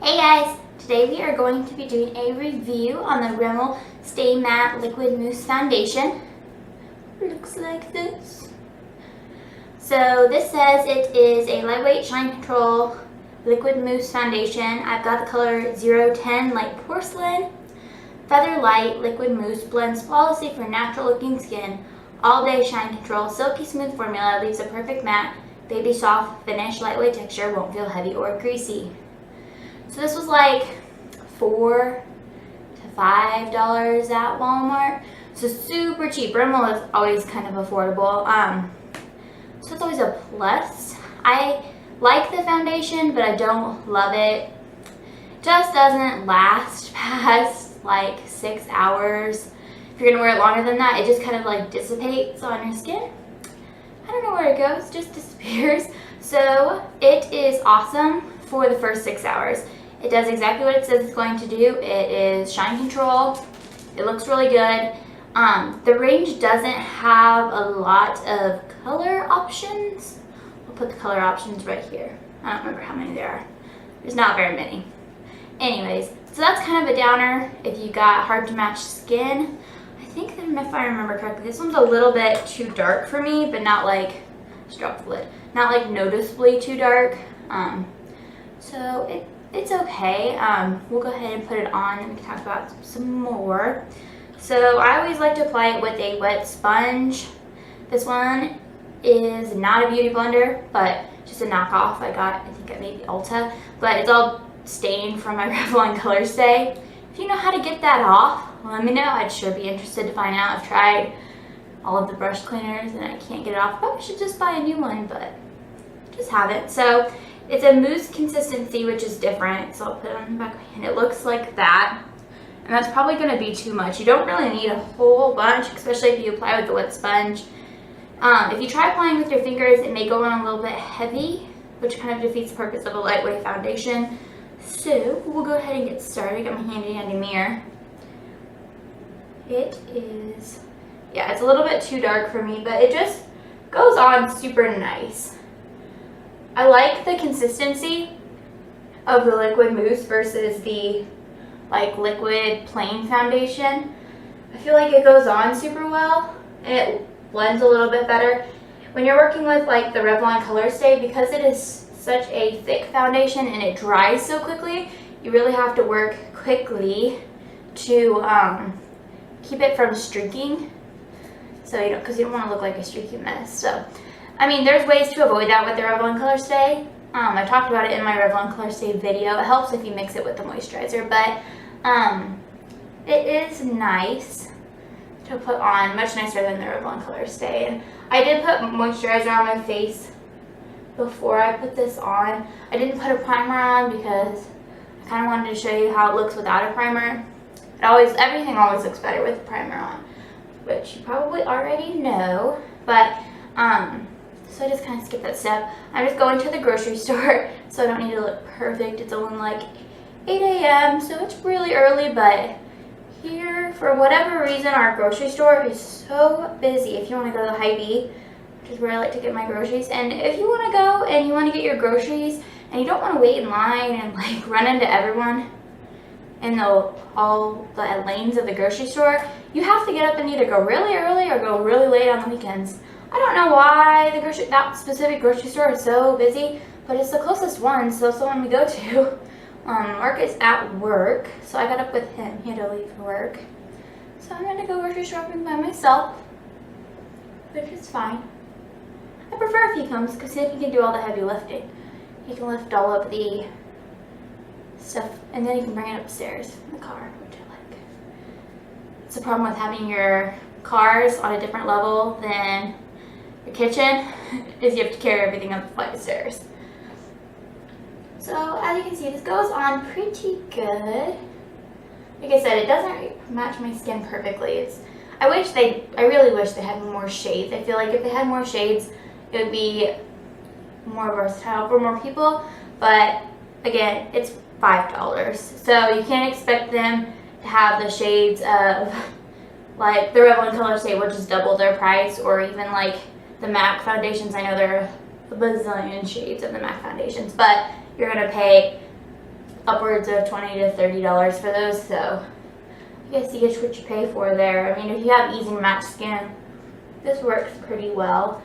Hey guys! Today we are going to be doing a review on the Rimmel Stay Matte Liquid Mousse Foundation. Looks like this. So this says it is a lightweight shine control liquid mousse foundation. I've got the color 010 Light Porcelain. Feather Light Liquid Mousse blends flawlessly for natural looking skin. All day shine control, silky smooth formula, leaves a perfect matte, baby soft finish, lightweight texture, won't feel heavy or greasy. So this was like $4 to $5 at Walmart. So super cheap. Rimmel is always kind of affordable. So it's always a plus. I like the foundation, but I don't love it. It just doesn't last past like 6 hours. If you're gonna wear it longer than that, it just kind of like dissipates on your skin. I don't know where it goes, just disappears. So it is awesome for the first 6 hours. It does exactly what it says it's going to do. It is shine control. It looks really good. The range doesn't have a lot of color options. We'll put the color options right here. I don't remember how many there are. There's not very many. Anyways, so that's kind of a downer if you got hard to match skin. I think that if I remember correctly, this one's a little bit too dark for me, but not like, just drop the lid, not like noticeably too dark. So it's okay. We'll go ahead and put it on and we can talk about some more. So I always like to apply it with a wet sponge. This one is not a beauty blender, but just a knockoff I got, I think at maybe Ulta, but it's all stained from my Revlon Color Stay. If you know how to get that off, let me know. I'd sure be interested to find out. I've tried all of the brush cleaners and I can't get it off. Probably should just buy a new one, but just haven't. So it's a mousse consistency, which is different. So I'll put it on the back and it looks like that. And that's probably gonna be too much. You don't really need a whole bunch, especially if you apply with the wet sponge. If you try applying with your fingers, it may go on a little bit heavy, which kind of defeats the purpose of a lightweight foundation. So we'll go ahead and get started. Got my handy dandy mirror. It is, yeah, it's a little bit too dark for me, but it just goes on super nice. I like the consistency of the liquid mousse versus the like liquid plain foundation. I feel like it goes on super well and it blends a little bit better. When you're working with like the Revlon Color Stay, because it is such a thick foundation and it dries so quickly, you really have to work quickly to keep it from streaking. So you know, because you don't want to look like a streaky mess. So I mean, there's ways to avoid that with the Revlon Color Stay. I talked about it in my Revlon Color Stay video. It helps if you mix it with the moisturizer, but it is nice to put on, much nicer than the Revlon Color Stay. And I did put moisturizer on my face before I put this on. I didn't put a primer on because I kind of wanted to show you how it looks without a primer. Everything always looks better with a primer on, which you probably already know, but so I just kind of skipped that step. I'm just going to the grocery store, so I don't need to look perfect. It's only like 8 a.m., so it's really early, but here, for whatever reason, our grocery store is so busy. If you want to go to the Hy-Vee, which is where I like to get my groceries, and if you want to go and you want to get your groceries, and you don't want to wait in line and like run into everyone in all the lanes of the grocery store, you have to get up and either go really early or go really late on the weekends. I don't know why that specific grocery store is so busy, but it's the closest one, so it's the one we go to. Mark is at work, so I got up with him. He had to leave for work. So I'm gonna go grocery shopping by myself, which is fine. I prefer if he comes, because then he can do all the heavy lifting. He can lift all of the stuff, and then he can bring it upstairs in the car, which I like. It's the problem with having your cars on a different level than your kitchen, is you have to carry everything up the flight of stairs. So as you can see, this goes on pretty good. Like I said, it doesn't match my skin perfectly. I really wish they had more shades. I feel like if they had more shades, it would be more versatile for more people. But again, it's $5, so you can't expect them to have the shades of like the Revlon Color Stay, which is double their price, or even like the MAC foundations. I know there are a bazillion shades of the MAC foundations, but you're gonna pay upwards of $20 to $30 for those, so I guess you get what you pay for there. I mean, if you have easy match skin, this works pretty well.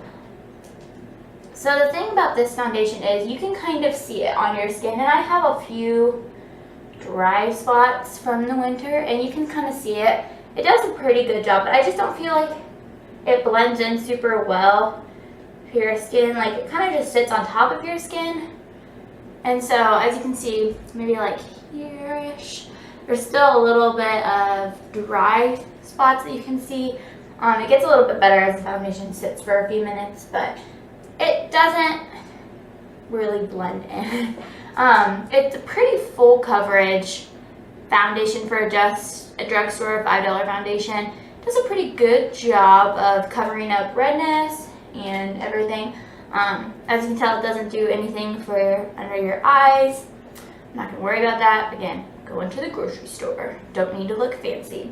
So the thing about this foundation is you can kind of see it on your skin, and I have a few dry spots from the winter, and you can kind of see it. It does a pretty good job, but I just don't feel like it blends in super well to your skin. Like, it kind of just sits on top of your skin. And so, as you can see, maybe like here-ish, there's still a little bit of dry spots that you can see. It gets a little bit better as the foundation sits for a few minutes, but it doesn't really blend in. It's a pretty full coverage foundation for just a drugstore $5 foundation. It does a pretty good job of covering up redness and everything. As you can tell, it doesn't do anything for under your eyes. I'm not gonna worry about that. Again, go into the grocery store. Don't need to look fancy.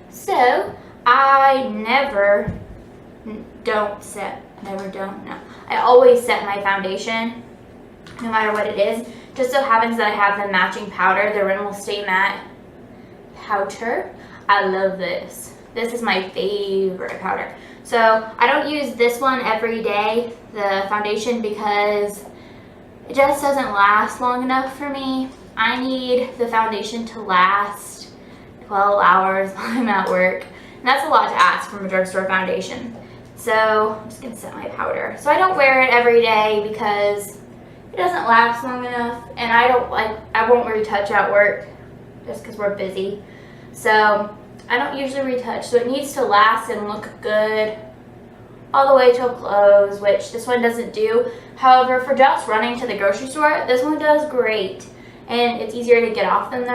So I I always set my foundation, no matter what it is. Just so happens that I have the matching powder, the Rimmel Stay Matte Powder. I love this. This is my favorite powder. So I don't use this one every day, the foundation, because it just doesn't last long enough for me. I need the foundation to last 12 hours while I'm at work. And that's a lot to ask from a drugstore foundation. So I'm just gonna set my powder. So I don't wear it every day because it doesn't last long enough, and I won't retouch at work just because we're busy. So I don't usually retouch, so it needs to last and look good all the way till close, which this one doesn't do. However, for just running to the grocery store, this one does great, and it's easier to get off than the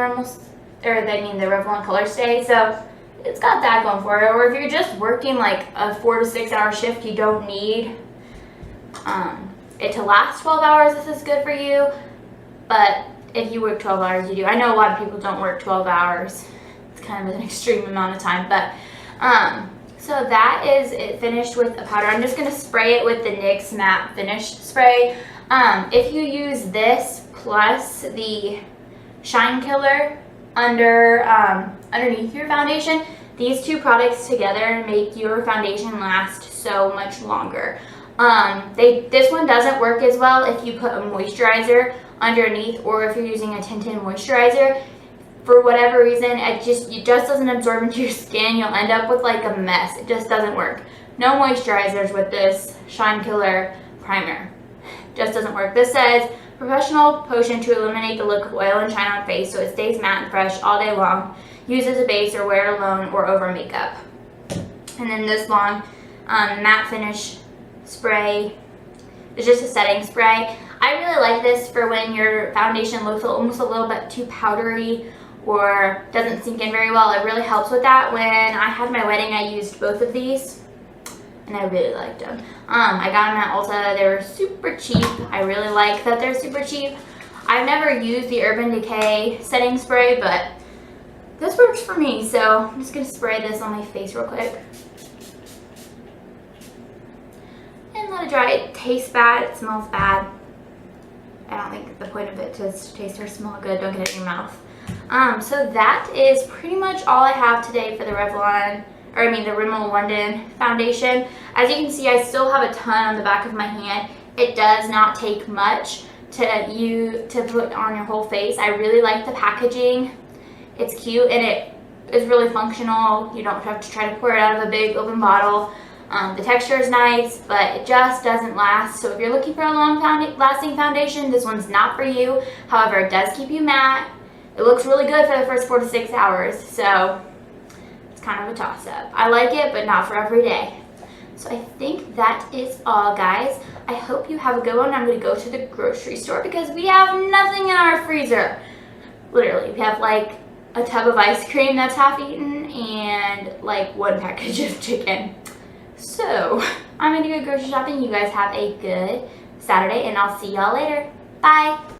Revlon Color Stay. So it's got that going for it. Or if you're just working like a 4 to 6 hour shift, you don't need it to last 12 hours. This is good for you, but if you work 12 hours, you do. I know a lot of people don't work 12 hours. It's kind of an extreme amount of time, but so that is it finished with a powder. I'm just going to spray it with the NYX Matte Finish Spray. If you use this plus the Shine Killer underneath your foundation, these two products together make your foundation last so much longer. This one doesn't work as well if you put a moisturizer underneath, or if you're using a tinted moisturizer. For whatever reason, it just doesn't absorb into your skin. You'll end up with like a mess. It just doesn't work. No moisturizers with this Shine Killer primer. Just doesn't work. This says professional potion to eliminate the look of oil and shine on face so it stays matte and fresh all day long. Use as a base or wear it alone or over makeup. And then this long matte finish spray is just a setting spray. I really like this for when your foundation looks almost a little bit too powdery or doesn't sink in very well. It really helps with that. When I had my wedding, I used both of these, and I really liked them. I got them at Ulta. They were super cheap. I really like that they're super cheap. I've never used the Urban Decay setting spray, but this works for me. So I'm just gonna spray this on my face real quick. And let it dry. It tastes bad, it smells bad. I don't think the point of it is to taste or smell good. Don't get it in your mouth. So that is pretty much all I have today for the the Rimmel London foundation. As you can see, I still have a ton on the back of my hand. It does not take much to put on your whole face. I really like the packaging. It's cute and it is really functional. You don't have to try to pour it out of a big open bottle. The texture is nice, but it just doesn't last. So if you're looking for a long-lasting foundation, this one's not for you. However, it does keep you matte. It looks really good for the first 4 to 6 hours. So it's kind of a toss-up. I like it, but not for every day. So I think that is all, guys. I hope you have a good one. I'm going to go to the grocery store because we have nothing in our freezer. Literally, we have like a tub of ice cream that's half eaten and like 1 package of chicken. So I'm going to go grocery shopping. You guys have a good Saturday, and I'll see y'all later. Bye.